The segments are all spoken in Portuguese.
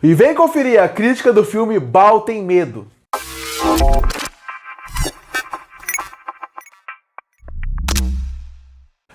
E vem conferir a crítica do filme Baal Tem Medo.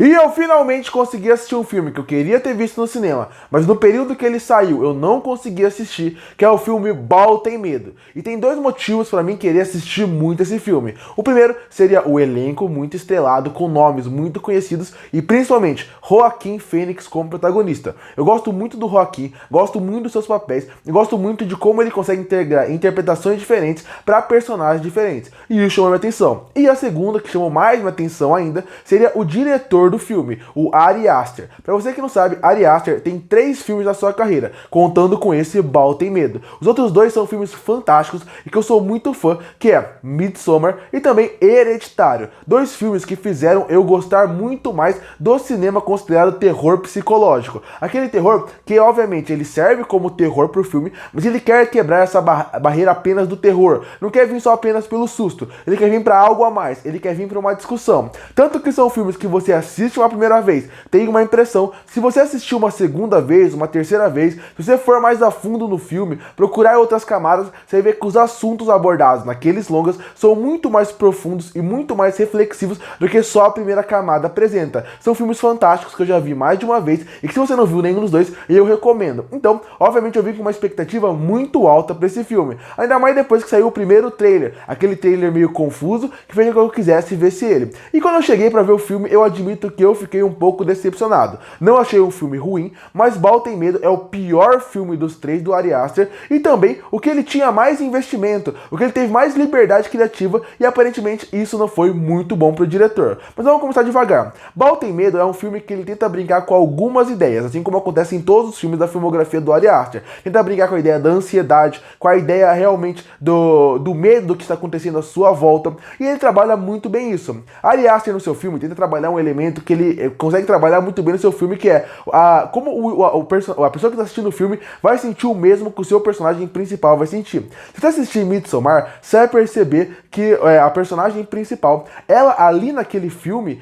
E eu finalmente consegui assistir um filme que eu queria ter visto no cinema, mas no período que ele saiu eu não consegui assistir, que é o filme Baal Tem Medo. E tem dois motivos para mim querer assistir muito esse filme. O primeiro seria o elenco muito estrelado, com nomes muito conhecidos e principalmente Joaquin Phoenix como protagonista. Eu gosto muito do Joaquin, gosto muito dos seus papéis e gosto muito de como ele consegue integrar interpretações diferentes para personagens diferentes. E isso chama minha atenção. E a segunda, que chamou mais minha atenção ainda, seria o diretor do filme, o Ari Aster. Pra você que não sabe, Ari Aster tem 3 filmes na sua carreira, contando com esse Baal Tem Medo. Os outros 2 são filmes fantásticos e que eu sou muito fã, que é Midsommar e também Hereditário. 2 filmes que fizeram eu gostar muito mais do cinema considerado terror psicológico. Aquele terror que, obviamente, ele serve como terror pro filme, mas ele quer quebrar essa barreira apenas do terror. Não quer vir só apenas pelo susto. Ele quer vir pra algo a mais. Ele quer vir pra uma discussão. Tanto que são filmes que você assiste uma primeira vez, tem uma impressão. Se você assistir uma segunda vez, uma terceira vez, se você for mais a fundo no filme, procurar outras camadas, você vê que os assuntos abordados naqueles longas são muito mais profundos e muito mais reflexivos do que só a primeira camada apresenta. São filmes fantásticos que eu já vi mais de uma vez e que, se você não viu nenhum dos dois, eu recomendo. Então, obviamente, eu vim com uma expectativa muito alta para esse filme, ainda mais depois que saiu o primeiro trailer, aquele trailer meio confuso que fez com que eu quisesse ver ele. E quando eu cheguei para ver o filme, eu admito que eu fiquei um pouco decepcionado. Não achei um filme ruim, mas Baal Tem Medo é o pior filme dos 3 do Ari Aster e também o que ele tinha mais investimento, o que ele teve mais liberdade criativa, e aparentemente isso não foi muito bom pro diretor. Mas vamos começar devagar. Baal Tem Medo é um filme que ele tenta brincar com algumas ideias, assim como acontece em todos os filmes da filmografia do Ari Aster. Tenta brincar com a ideia da ansiedade, com a ideia realmente do medo do que está acontecendo à sua volta, e ele trabalha muito bem isso. Ari Aster, no seu filme, tenta trabalhar um elemento que ele consegue trabalhar muito bem no seu filme, que é como a pessoa que está assistindo o filme vai sentir o mesmo que o seu personagem principal vai sentir. Se você assistir Midsommar, você vai perceber que a personagem principal, ela ali naquele filme,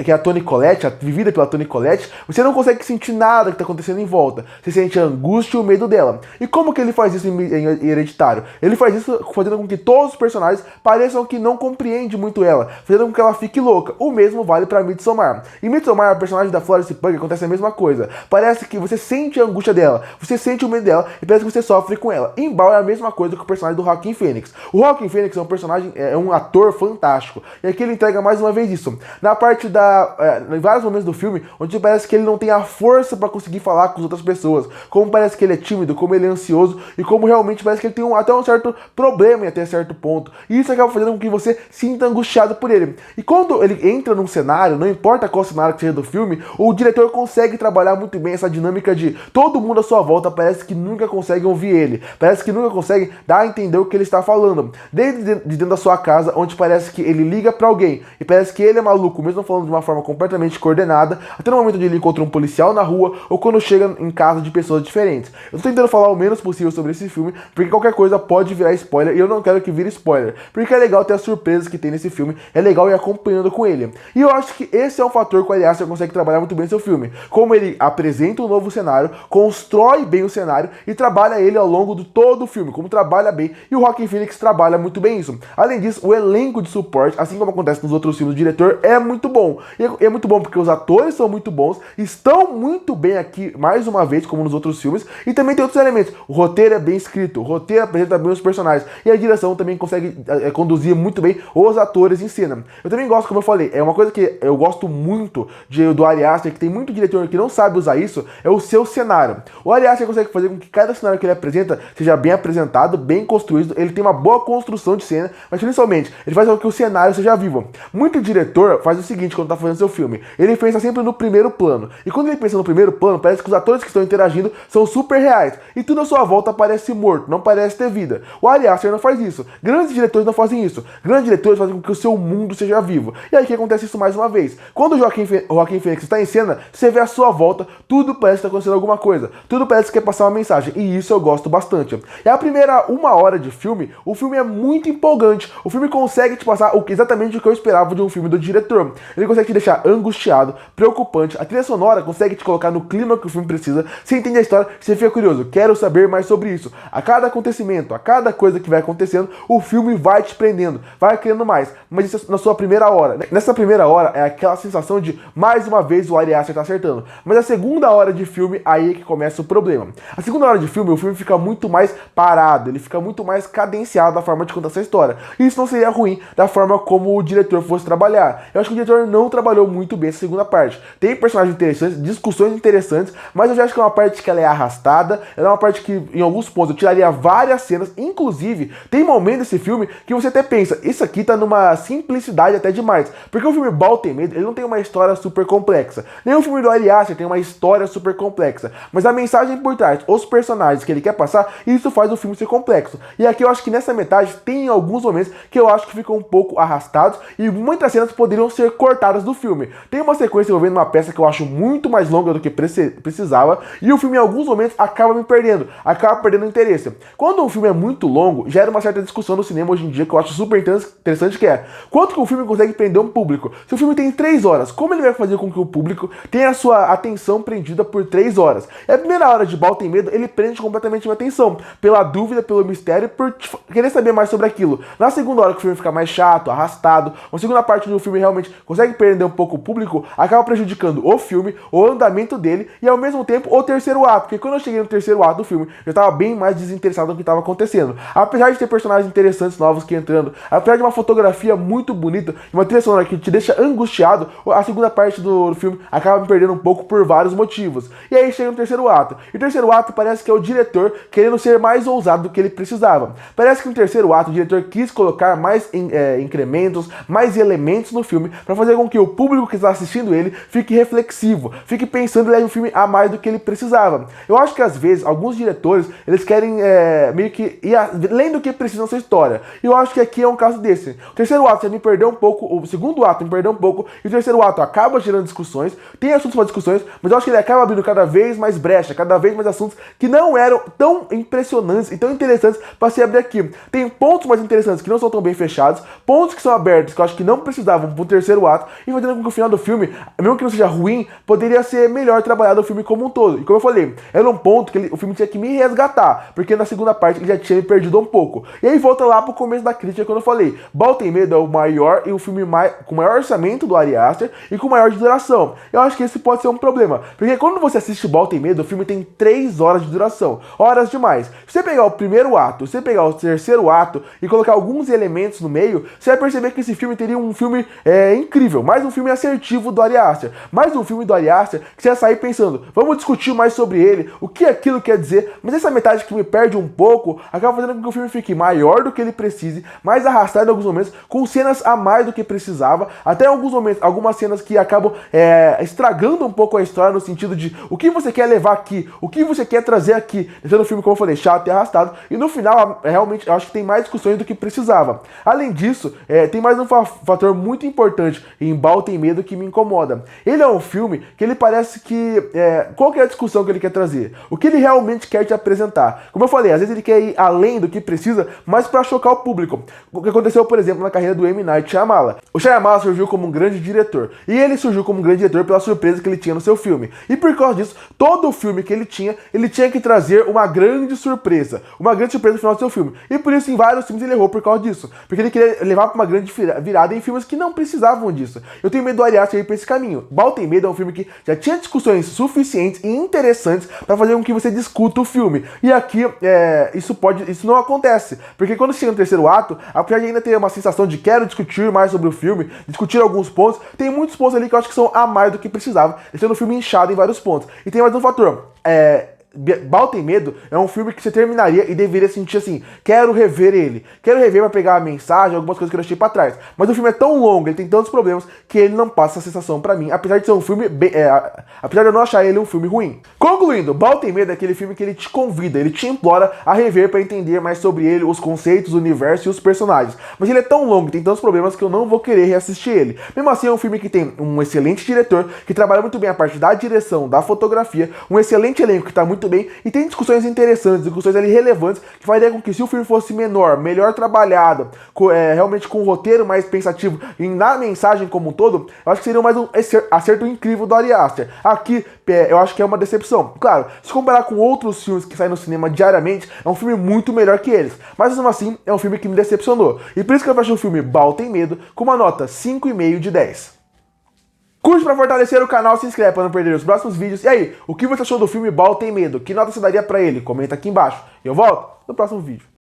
que é a Toni Collette, vivida pela Toni Collette, você não consegue sentir nada que está acontecendo em volta. Você sente a angústia e o medo dela. E como que ele faz isso em Hereditário? Ele faz isso fazendo com que todos os personagens pareçam que não compreendem muito ela, fazendo com que ela fique louca. O mesmo vale para Midsommar. Em Midsommar, a personagem da Florence Pugh, acontece a mesma coisa. Parece que você sente a angústia dela, você sente o medo dela e parece que você sofre com ela. Em Baal é a mesma coisa que o personagem do Joaquin Phoenix. O Joaquin Phoenix é um personagem, é um ator fantástico. E aqui ele entrega mais uma vez isso. Na parte em vários momentos do filme, onde parece que ele não tem a força para conseguir falar com as outras pessoas. Como parece que ele é tímido, como ele é ansioso e como realmente parece que ele tem até um certo problema até certo ponto. E isso acaba fazendo com que você sinta angustiado por ele. E quando ele entra num cenário, não importa qual cenário que seja do filme, o diretor consegue trabalhar muito bem essa dinâmica de todo mundo à sua volta parece que nunca consegue ouvir ele, parece que nunca consegue dar a entender o que ele está falando. Desde dentro da sua casa, onde parece que ele liga pra alguém e parece que ele é maluco, mesmo falando de uma forma completamente coordenada, até no momento onde ele encontra um policial na rua ou quando chega em casa de pessoas diferentes. Eu tô tentando falar o menos possível sobre esse filme, porque qualquer coisa pode virar spoiler e eu não quero que vire spoiler, porque é legal ter as surpresas que tem nesse filme, é legal ir acompanhando com ele. E eu acho que esse é um fator que o Ari Aster consegue trabalhar muito bem no seu filme. Como ele apresenta um novo cenário, constrói bem o cenário e trabalha ele ao longo de todo o filme, como trabalha bem, e o Joaquin Phoenix trabalha muito bem isso. Além disso, o elenco de suporte, assim como acontece nos outros filmes do diretor, é muito bom. E é muito bom porque os atores são muito bons, estão muito bem aqui, mais uma vez, como nos outros filmes, e também tem outros elementos. O roteiro é bem escrito, o roteiro apresenta bem os personagens, e a direção também consegue conduzir muito bem os atores em cena. Eu também gosto, como eu falei, é uma coisa que eu gosto muito do Ari Aster, que tem muito diretor que não sabe usar isso, é o seu cenário. O Ari Aster consegue fazer com que cada cenário que ele apresenta seja bem apresentado, bem construído, ele tem uma boa construção de cena, mas principalmente, ele faz com que o cenário seja vivo. Muito diretor faz o seguinte quando tá fazendo seu filme, ele pensa sempre no primeiro plano, e quando ele pensa no primeiro plano, parece que os atores que estão interagindo são super reais, e tudo à sua volta parece morto, não parece ter vida. O Ari Aster não faz isso, grandes diretores não fazem isso, grandes diretores fazem com que o seu mundo seja vivo. E aí que acontece isso mais uma vez. Quando o Joaquim Phoenix está em cena, você vê a sua volta, tudo parece que está acontecendo alguma coisa, tudo parece que quer passar uma mensagem, e isso eu gosto bastante. E a primeira 1 hora de filme, o filme é muito empolgante, o filme consegue te passar exatamente o que eu esperava de um filme do diretor. Ele consegue te deixar angustiado, preocupante, a trilha sonora consegue te colocar no clima que o filme precisa, você entende a história, você fica curioso, quero saber mais sobre isso. A cada acontecimento, a cada coisa que vai acontecendo, o filme vai te prendendo, vai querendo mais, mas isso é na sua primeira hora. Nessa primeira hora é aquela sensação de, mais uma vez, o Ari Aster tá acertando. Mas a segunda hora de filme, aí é que começa o problema. A segunda hora de filme, o filme fica muito mais parado, ele fica muito mais cadenciado da forma de contar essa história. E isso não seria ruim da forma como o diretor fosse trabalhar. Eu acho que o diretor não trabalhou muito bem essa segunda parte. Tem personagens interessantes, discussões interessantes, mas eu já acho que é uma parte que ela é arrastada, ela é uma parte que, em alguns pontos, eu tiraria várias cenas, inclusive, tem momentos desse filme que você até pensa, isso aqui tá numa simplicidade até demais, porque o filme Bal Tem Medo, ele não tem uma história super complexa, nem o filme do Ari Aster tem uma história super complexa, mas a mensagem por trás, os personagens que ele quer passar, isso faz o filme ser complexo, e aqui eu acho que nessa metade tem alguns momentos que eu acho que ficam um pouco arrastados, e muitas cenas poderiam ser cortadas do filme. Tem uma sequência envolvendo uma peça que eu acho muito mais longa do que precisava, e o filme em alguns momentos acaba me perdendo, acaba perdendo interesse. Quando um filme é muito longo, gera uma certa discussão no cinema hoje em dia que eu acho super interessante, que é quanto que o filme consegue prender um público. Se o filme tem 3 horas, como ele vai fazer com que o público tenha a sua atenção prendida por 3 horas? E a primeira hora de Bal Tem Medo, ele prende completamente minha atenção, pela dúvida, pelo mistério, por querer saber mais sobre aquilo. Na segunda hora que o filme fica mais chato, arrastado, a segunda parte do filme realmente consegue prender um pouco o público, acaba prejudicando o filme, o andamento dele e ao mesmo tempo o terceiro ato, porque quando eu cheguei no terceiro ato do filme, eu tava bem mais desinteressado no que estava acontecendo. Apesar de ter personagens interessantes novos que entrando, apesar de uma fotografia muito bonita, uma trilha sonora que te deixa angustiado, a segunda parte do filme acaba me perdendo um pouco por vários motivos. E aí chega no terceiro ato. E o terceiro ato parece que é o diretor querendo ser mais ousado do que ele precisava. Parece que no terceiro ato o diretor quis colocar mais incrementos, mais elementos no filme para fazer com que o público que está assistindo ele fique reflexivo, fique pensando em levar um filme a mais do que ele precisava. Eu acho que às vezes alguns diretores eles querem meio que ir além do que precisam sua história. E eu acho que aqui é um caso desse. O terceiro ato já me perdeu um pouco, o segundo ato me perdeu um pouco, e o terceiro ato acaba gerando discussões, tem assuntos para discussões, mas eu acho que ele acaba abrindo cada vez mais brecha, cada vez mais assuntos que não eram tão impressionantes e tão interessantes para se abrir aqui. Tem pontos mais interessantes que não são tão bem fechados, pontos que são abertos que eu acho que não precisavam para o terceiro ato, e fazendo com que o final do filme, mesmo que não seja ruim, poderia ser melhor trabalhado o filme como um todo. E como eu falei, era um ponto que o filme tinha que me resgatar, porque na segunda parte ele já tinha me perdido um pouco. E aí volta lá pro começo da crítica quando eu falei, Bal Tem Medo é o maior e o filme com o maior orçamento do Ari Aster e com maior de duração. Eu acho que esse pode ser um problema, porque quando você assiste Bal Tem Medo, o filme tem 3 horas de duração, horas demais. Se você pegar o primeiro ato, se você pegar o terceiro ato e colocar alguns elementos no meio, você vai perceber que esse filme teria um filme incrível, mais um filme assertivo do Ari Aster, mais um filme do Ari Aster que você vai sair pensando, vamos discutir mais sobre ele, o que aquilo quer dizer, mas essa metade que me perde um pouco, acaba fazendo com que o filme fique maior do que ele precise, mais arrastado em alguns momentos, com cenas a mais do que precisava, até em alguns momentos, algumas cenas que acabam estragando um pouco a história, no sentido de o que você quer levar aqui, o que você quer trazer aqui, deixando o filme, como eu falei, chato e arrastado, e no final, realmente, eu acho que tem mais discussões do que precisava. Além disso, tem mais um fator muito importante em Bal Tem Medo que me incomoda. Ele é um filme que ele parece que... qual que é a discussão que ele quer trazer? O que ele realmente quer te apresentar? Como eu falei, às vezes ele quer ir além do que precisa, mas para chocar o público. O que aconteceu, por exemplo, na carreira do M. Night Shyamalan. O Shyamalan surgiu como um grande diretor, e ele surgiu como um grande diretor pela surpresa que ele tinha no seu filme. E por causa disso, todo o filme que ele tinha que trazer uma grande surpresa no final do seu filme. E por isso, em vários filmes, ele errou por causa disso. Porque ele queria levar para uma grande virada em filmes que não precisavam disso. Eu tenho medo do Ari Aster ir para esse caminho. Bal Tem Medo é um filme que já tinha discussões suficientes e interessantes para fazer com que você discuta o filme. E aqui, isso não acontece. Porque quando chega no terceiro ato, apesar de ainda ter uma sensação de quero discutir mais sobre o filme, discutir alguns pontos, tem muitos pontos ali que eu acho que são a mais do que precisava, deixando o filme inchado em vários pontos. E tem mais um fator. Bal Tem Medo é um filme que você terminaria e deveria sentir assim, quero rever ele. Quero rever pra pegar a mensagem, algumas coisas que eu deixei pra trás. Mas o filme é tão longo, ele tem tantos problemas, que ele não passa essa sensação pra mim, apesar de ser um filme apesar de eu não achar ele um filme ruim. Concluindo, Bal Tem Medo é aquele filme que ele te convida, ele te implora a rever pra entender mais sobre ele, os conceitos, o universo e os personagens. Mas ele é tão longo, tem tantos problemas que eu não vou querer reassistir ele. Mesmo assim, é um filme que tem um excelente diretor, que trabalha muito bem a parte da direção, da fotografia, um excelente elenco que tá muito bem, e tem discussões interessantes, discussões ali relevantes, que faria com que se o filme fosse menor, melhor trabalhado, realmente com um roteiro mais pensativo e na mensagem como um todo, eu acho que seria mais um acerto incrível do Ari Aster. Aqui, eu acho que é uma decepção. Claro, se comparar com outros filmes que saem no cinema diariamente, é um filme muito melhor que eles. Mas mesmo assim, é um filme que me decepcionou. E por isso que eu fecho o filme Bal Tem Medo com uma nota 5,5 de 10. Curte pra fortalecer o canal, se inscreve pra não perder os próximos vídeos. E aí, o que você achou do filme Bal Tem Medo? Que nota você daria pra ele? Comenta aqui embaixo. E eu volto no próximo vídeo.